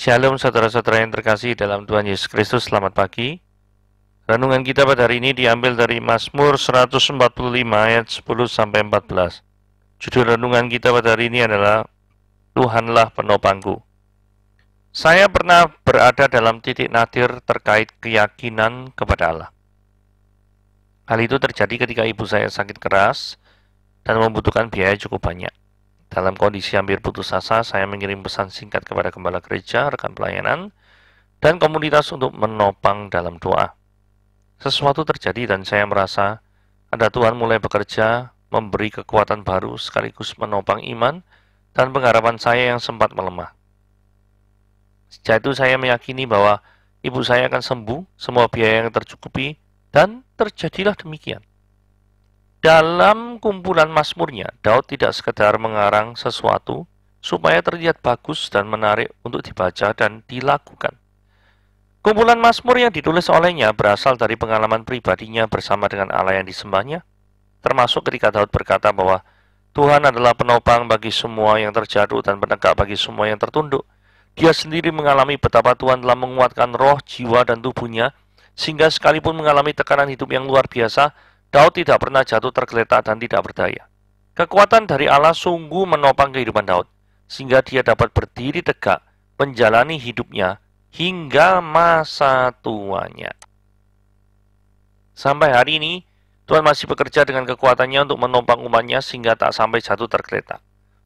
Shalom saudara-saudara yang terkasih dalam Tuhan Yesus Kristus, selamat pagi. Renungan kita pada hari ini diambil dari Mazmur 145 ayat 10-14. Judul renungan kita pada hari ini adalah Tuhanlah penopangku. Saya pernah berada dalam titik nadir terkait keyakinan kepada Allah. Hal itu terjadi ketika ibu saya sakit keras dan membutuhkan biaya cukup banyak. Dalam kondisi hampir putus asa, saya mengirim pesan singkat kepada gembala gereja, rekan pelayanan, dan komunitas untuk menopang dalam doa. Sesuatu terjadi dan saya merasa ada Tuhan mulai bekerja, memberi kekuatan baru sekaligus menopang iman dan pengharapan saya yang sempat melemah. Sejak itu saya meyakini bahwa ibu saya akan sembuh, semua biaya yang tercukupi, dan terjadilah demikian. Dalam kumpulan Mazmurnya, Daud tidak sekedar mengarang sesuatu supaya terlihat bagus dan menarik untuk dibaca dan dilakukan. Kumpulan Mazmur yang ditulis olehnya berasal dari pengalaman pribadinya bersama dengan Allah yang disembahnya, termasuk ketika Daud berkata bahwa Tuhan adalah penopang bagi semua yang terjatuh dan penegak bagi semua yang tertunduk. Dia sendiri mengalami betapa Tuhan telah menguatkan roh, jiwa, dan tubuhnya, sehingga sekalipun mengalami tekanan hidup yang luar biasa, Daud tidak pernah jatuh tergeletak dan tidak berdaya. Kekuatan dari Allah sungguh menopang kehidupan Daud, sehingga dia dapat berdiri tegak, menjalani hidupnya hingga masa tuanya. Sampai hari ini, Tuhan masih bekerja dengan kekuatannya untuk menopang umatnya sehingga tak sampai jatuh tergeletak.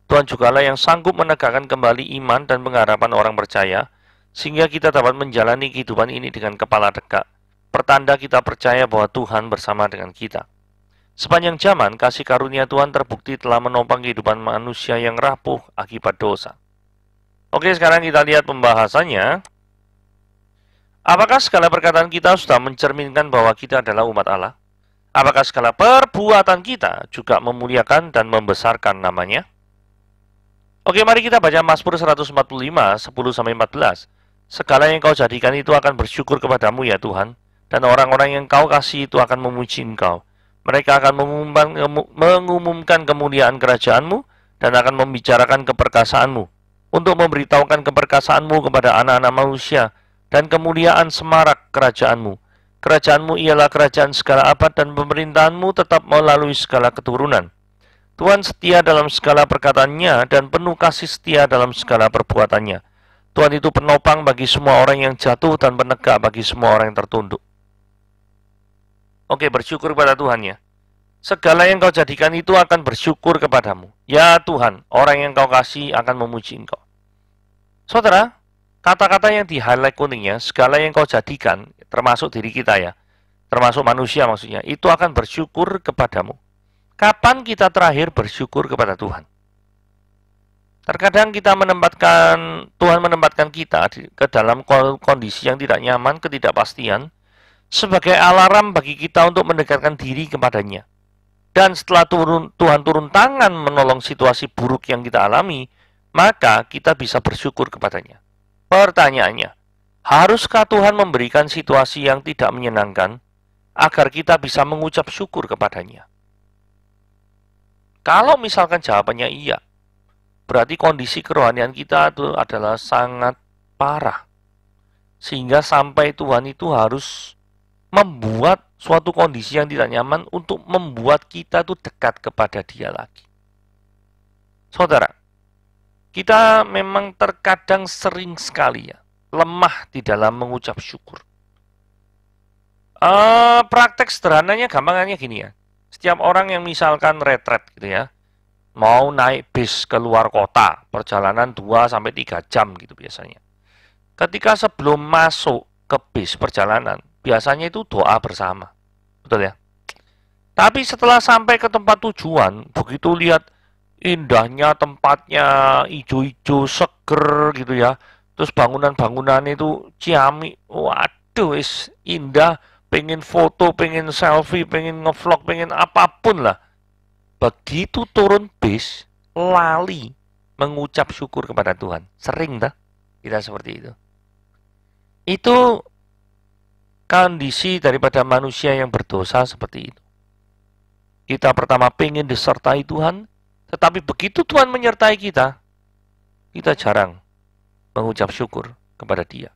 Tuhan jugalah yang sanggup menegakkan kembali iman dan pengharapan orang percaya, sehingga kita dapat menjalani kehidupan ini dengan kepala tegak. Pertanda kita percaya bahwa Tuhan bersama dengan kita. Sepanjang zaman, kasih karunia Tuhan terbukti telah menopang kehidupan manusia yang rapuh akibat dosa. Oke, sekarang kita lihat pembahasannya. Apakah segala perkataan kita sudah mencerminkan bahwa kita adalah umat Allah? Apakah segala perbuatan kita juga memuliakan dan membesarkan namanya? Oke, mari kita baca Mazmur 145, 10-14. Segala yang kau jadikan itu akan bersyukur kepadamu ya Tuhan, dan orang-orang yang kau kasih itu akan memuji engkau. Mereka akan mengumumkan kemuliaan kerajaanmu dan akan membicarakan keperkasaanmu, untuk memberitahukan keperkasaanmu kepada anak-anak manusia dan kemuliaan semarak kerajaanmu. Kerajaanmu ialah kerajaan segala abad dan pemerintahanmu tetap melalui segala keturunan. Tuhan setia dalam segala perkataannya dan penuh kasih setia dalam segala perbuatannya. Tuhan itu penopang bagi semua orang yang jatuh dan penegak bagi semua orang yang tertunduk. Oke, bersyukur kepada Tuhan ya. Segala yang kau jadikan itu akan bersyukur kepadamu. Ya Tuhan, orang yang kau kasih akan memuji engkau. Saudara, kata-kata yang di-highlight kuningnya, segala yang kau jadikan, termasuk diri kita ya, termasuk manusia maksudnya, itu akan bersyukur kepadamu. Kapan kita terakhir bersyukur kepada Tuhan? Terkadang Tuhan menempatkan kita ke dalam kondisi yang tidak nyaman, ketidakpastian, sebagai alarm bagi kita untuk mendekatkan diri kepadanya. Dan setelah Tuhan turun tangan menolong situasi buruk yang kita alami, maka kita bisa bersyukur kepadanya. Pertanyaannya, haruskah Tuhan memberikan situasi yang tidak menyenangkan agar kita bisa mengucap syukur kepadanya? Kalau misalkan jawabannya iya, berarti kondisi kerohanian kita itu adalah sangat parah. Sehingga sampai Tuhan itu harus membuat suatu kondisi yang tidak nyaman untuk membuat kita tuh dekat kepada Dia lagi. Saudara, kita memang terkadang sering sekali ya lemah di dalam mengucap syukur. Praktek sederhananya gampangnya gini ya. Setiap orang yang misalkan retret gitu ya, mau naik bis ke luar kota, perjalanan 2-3 jam gitu biasanya. Ketika sebelum masuk ke bis perjalanan, biasanya itu doa bersama. Betul ya? Tapi setelah sampai ke tempat tujuan, begitu lihat indahnya tempatnya, hijau-hijau, seger gitu ya. Terus bangunan-bangunan itu ciamik, waduh, indah, pengen foto, pengen selfie, pengen ngevlog, pengen apapun lah. Begitu turun bis, lali mengucap syukur kepada Tuhan. Sering dah kita seperti itu. Itu kondisi daripada manusia yang berdosa seperti itu. Kita pertama pengen disertai Tuhan, tetapi begitu Tuhan menyertai kita, kita jarang mengucap syukur. kepada dia.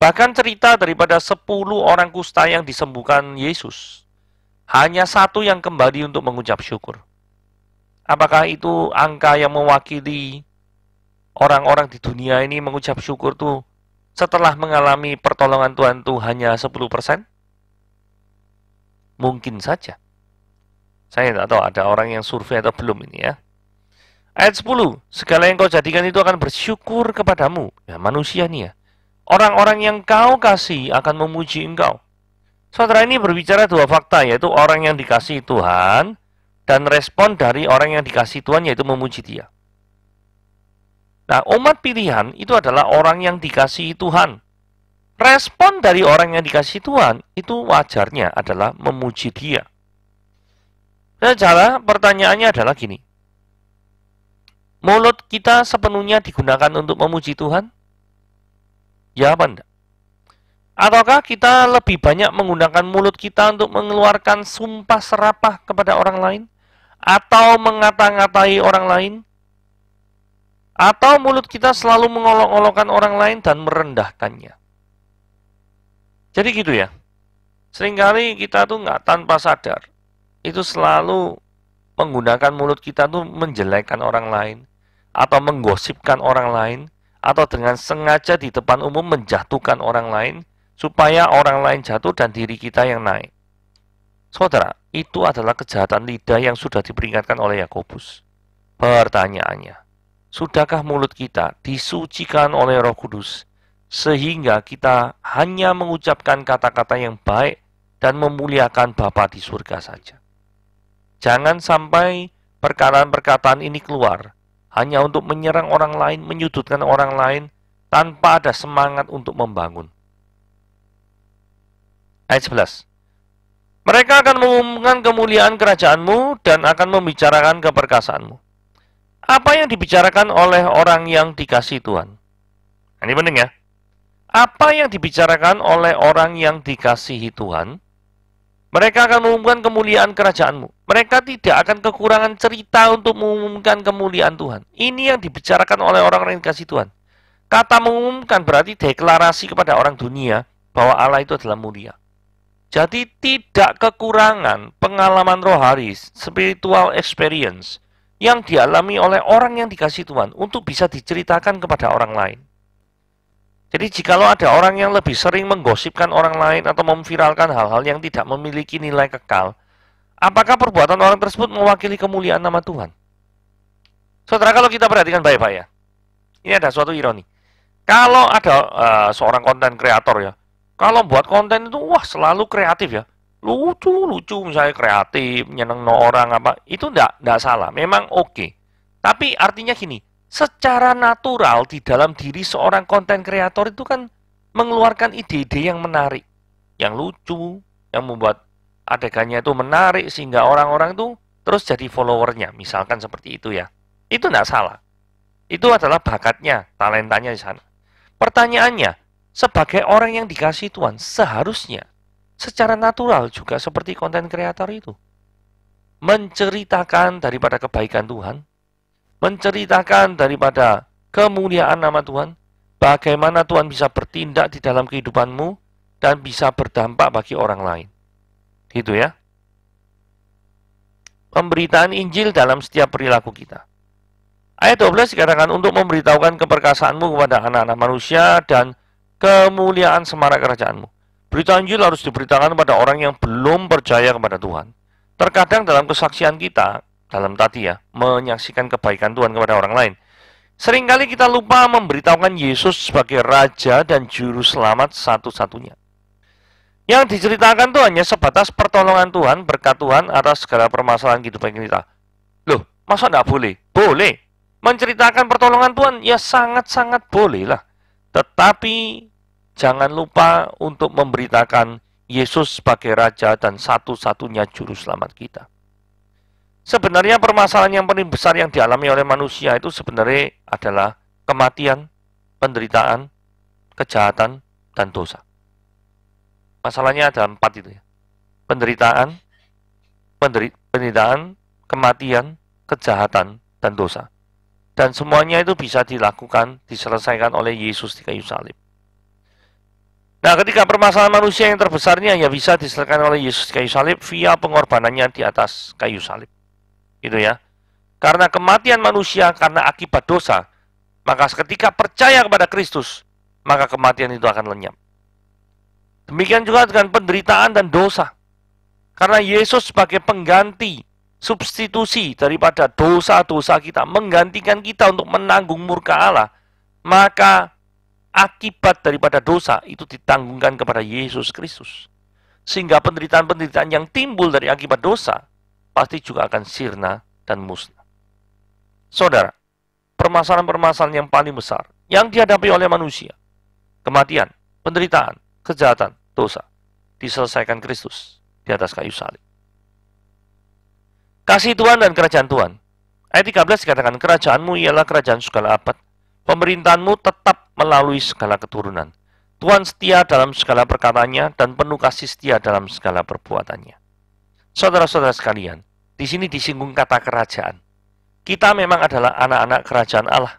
Bahkan cerita daripada 10 orang kusta yang disembuhkan Yesus, hanya satu yang kembali untuk mengucap syukur. Apakah itu angka yang mewakili orang-orang di dunia ini mengucap syukur tuh setelah mengalami pertolongan Tuhan tuh hanya 10%? Mungkin saja. Saya tidak tahu ada orang yang survei atau belum ini ya. Ayat 10, segala yang kau jadikan itu akan bersyukur kepadamu. Ya, manusia nih ya. Orang-orang yang kau kasih akan memuji engkau. Saudara, ini berbicara dua fakta, yaitu orang yang dikasihi Tuhan dan respon dari orang yang dikasihi Tuhan, yaitu memuji dia. Nah, umat pilihan itu adalah orang yang dikasihi Tuhan. Respon dari orang yang dikasihi Tuhan itu wajarnya adalah memuji dia. Nah, pertanyaannya adalah gini. Mulut kita sepenuhnya digunakan untuk memuji Tuhan? Ya apa enggak? Ataukah kita lebih banyak menggunakan mulut kita untuk mengeluarkan sumpah serapah kepada orang lain? Atau mengata-ngatai orang lain? Atau mulut kita selalu mengolok-olokkan orang lain dan merendahkannya? Jadi gitu ya. Seringkali kita tuh nggak tanpa sadar. Itu selalu menggunakan mulut kita tuh menjelekkan orang lain. Atau menggosipkan orang lain. Atau dengan sengaja di depan umum menjatuhkan orang lain, supaya orang lain jatuh dan diri kita yang naik. Saudara, itu adalah kejahatan lidah yang sudah diperingatkan oleh Yakobus. Pertanyaannya, sudahkah mulut kita disucikan oleh Roh Kudus, sehingga kita hanya mengucapkan kata-kata yang baik dan memuliakan Bapa di surga saja? Jangan sampai perkataan-perkataan ini keluar hanya untuk menyerang orang lain, menyudutkan orang lain, tanpa ada semangat untuk membangun. Ayat 11. Mereka akan mengumumkan kemuliaan kerajaanmu dan akan membicarakan keperkasaanmu. Apa yang dibicarakan oleh orang yang dikasihi Tuhan? Ini penting ya. Apa yang dibicarakan oleh orang yang dikasihi Tuhan? Mereka akan mengumumkan kemuliaan kerajaanmu. Mereka tidak akan kekurangan cerita untuk mengumumkan kemuliaan Tuhan. Ini yang dibicarakan oleh orang-orang yang dikasihi Tuhan. Kata mengumumkan berarti deklarasi kepada orang dunia bahwa Allah itu adalah mulia. Jadi tidak kekurangan pengalaman rohani, spiritual experience yang dialami oleh orang yang dikasihi Tuhan untuk bisa diceritakan kepada orang lain. Jadi jikalau ada orang yang lebih sering menggosipkan orang lain atau memviralkan hal-hal yang tidak memiliki nilai kekal, apakah perbuatan orang tersebut mewakili kemuliaan nama Tuhan? Saudara, kalau kita perhatikan baik-baik ya, ini ada suatu ironi. Kalau ada seorang konten kreator ya, kalau buat konten itu wah selalu kreatif ya, lucu misalnya kreatif, nyenengno orang apa, itu enggak salah, memang oke. Tapi artinya gini, secara natural di dalam diri seorang konten kreator itu kan mengeluarkan ide-ide yang menarik, yang lucu, yang membuat adegannya itu menarik sehingga orang-orang itu terus jadi followernya, misalkan seperti itu ya. Itu tidak salah. Itu adalah bakatnya, talentanya di sana. Pertanyaannya, sebagai orang yang dikasihi Tuhan, seharusnya secara natural juga seperti konten kreator itu menceritakan daripada kebaikan Tuhan, menceritakan daripada kemuliaan nama Tuhan, bagaimana Tuhan bisa bertindak di dalam kehidupanmu dan bisa berdampak bagi orang lain. Gitu ya. Pemberitaan Injil dalam setiap perilaku kita. Ayat 12 dikatakan untuk memberitahukan keperkasaanmu kepada anak-anak manusia dan kemuliaan semarak kerajaanmu. Berita Injil harus diberitakan kepada orang yang belum percaya kepada Tuhan. Terkadang dalam kesaksian kita, dalam tadi ya, menyaksikan kebaikan Tuhan kepada orang lain, seringkali kita lupa memberitahukan Yesus sebagai Raja dan Juru Selamat satu-satunya. Yang diceritakan itu hanya sebatas pertolongan Tuhan, berkat Tuhan atas segala permasalahan kehidupan kita. Loh, masa enggak boleh? Boleh. Menceritakan pertolongan Tuhan, ya sangat-sangat boleh lah. Tetapi, jangan lupa untuk memberitakan Yesus sebagai Raja dan satu-satunya Juru Selamat kita. Sebenarnya permasalahan yang paling besar yang dialami oleh manusia itu sebenarnya adalah kematian, penderitaan, kejahatan, dan dosa. Masalahnya ada 4 itu ya. Penderitaan, kematian, kejahatan, dan dosa. Dan semuanya itu bisa dilakukan, diselesaikan oleh Yesus di kayu salib. Nah, ketika permasalahan manusia yang terbesarnya ya bisa diselesaikan oleh Yesus di kayu salib via pengorbanannya di atas kayu salib. Gitu ya. Karena kematian manusia karena akibat dosa, maka ketika percaya kepada Kristus, maka kematian itu akan lenyap. Demikian juga dengan penderitaan dan dosa. Karena Yesus sebagai pengganti, substitusi daripada dosa-dosa kita, menggantikan kita untuk menanggung murka Allah, maka akibat daripada dosa itu ditanggungkan kepada Yesus Kristus. Sehingga penderitaan-penderitaan yang timbul dari akibat dosa, pasti juga akan sirna dan musnah. Saudara, permasalahan-permasalahan yang paling besar yang dihadapi oleh manusia, kematian, penderitaan, kejahatan, dosa, diselesaikan Kristus di atas kayu salib. Kasih Tuhan dan kerajaan Tuhan. Ayat 13 dikatakan, kerajaanmu ialah kerajaan segala abad. Pemerintahanmu tetap melalui segala keturunan. Tuhan setia dalam segala perkataannya dan penuh kasih setia dalam segala perbuatannya. Saudara-saudara sekalian, di sini disinggung kata kerajaan. Kita memang adalah anak-anak kerajaan Allah,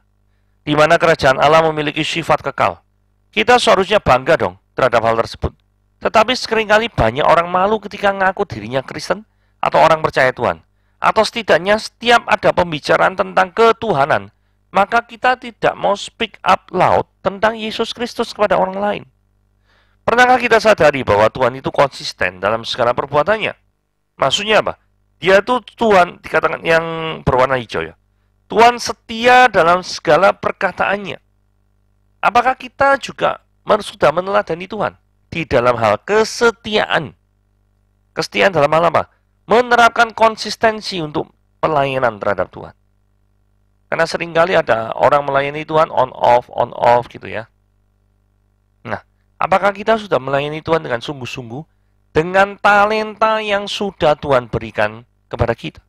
di mana kerajaan Allah memiliki sifat kekal. Kita seharusnya bangga dong terhadap hal tersebut. Tetapi seringkali banyak orang malu ketika mengaku dirinya Kristen atau orang percaya Tuhan. Atau setidaknya setiap ada pembicaraan tentang ketuhanan, maka kita tidak mau speak up loud tentang Yesus Kristus kepada orang lain. Pernahkah kita sadari bahwa Tuhan itu konsisten dalam segala perbuatannya? Maksudnya apa? Dia itu Tuhan, dikatakan yang berwarna hijau ya. Tuhan setia dalam segala perkataannya. Apakah kita juga sudah meneladani Tuhan di dalam hal kesetiaan? Kesetiaan dalam hal apa? Menerapkan konsistensi untuk pelayanan terhadap Tuhan. Karena seringkali ada orang melayani Tuhan on off gitu ya. Nah, apakah kita sudah melayani Tuhan dengan sungguh-sungguh? Dengan talenta yang sudah Tuhan berikan kepada kita.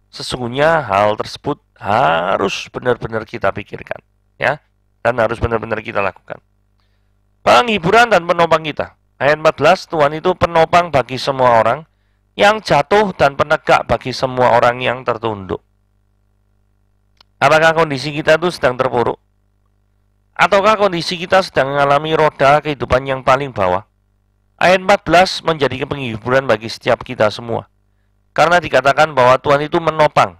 Sesungguhnya hal tersebut harus benar-benar kita pikirkan. Ya, dan harus benar-benar kita lakukan. Penghiburan dan penopang kita. Ayat 14, Tuhan itu penopang bagi semua orang, yang jatuh dan penegak bagi semua orang yang tertunduk. Apakah kondisi kita itu sedang terpuruk? Ataukah kondisi kita sedang mengalami roda kehidupan yang paling bawah? Ayat 14 menjadi penghiburan bagi setiap kita semua. Karena dikatakan bahwa Tuhan itu menopang.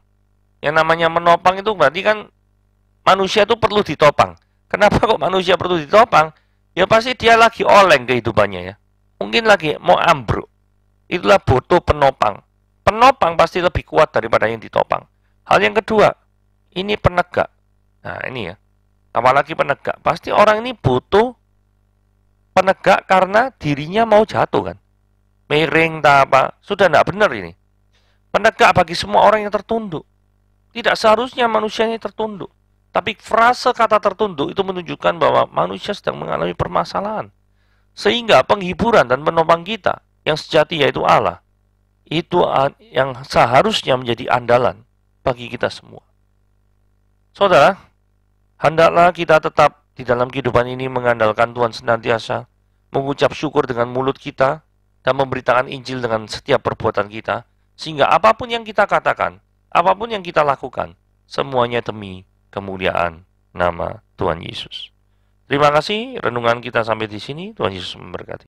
Yang namanya menopang itu berarti kan manusia itu perlu ditopang. Kenapa kok manusia perlu ditopang? Ya pasti dia lagi oleng kehidupannya ya. Mungkin lagi mau ambruk. Itulah butuh penopang. Penopang pasti lebih kuat daripada yang ditopang. Hal yang kedua, ini penegak. Nah ini ya. Apalagi penegak. Pasti orang ini butuh penegak karena dirinya mau jatuh kan. Miring tak apa. Sudah tidak benar ini. Penegak bagi semua orang yang tertunduk. Tidak seharusnya manusia ini tertunduk. Tapi frase kata tertunduk itu menunjukkan bahwa manusia sedang mengalami permasalahan. Sehingga penghiburan dan penopang kita yang sejati yaitu Allah, itu yang seharusnya menjadi andalan bagi kita semua. Saudara, hendaklah kita tetap di dalam kehidupan ini mengandalkan Tuhan senantiasa, mengucap syukur dengan mulut kita, dan memberitakan Injil dengan setiap perbuatan kita, sehingga apapun yang kita katakan, apapun yang kita lakukan, semuanya demi kemuliaan nama Tuhan Yesus. Terima kasih, renungan kita sampai di sini. Tuhan Yesus memberkati.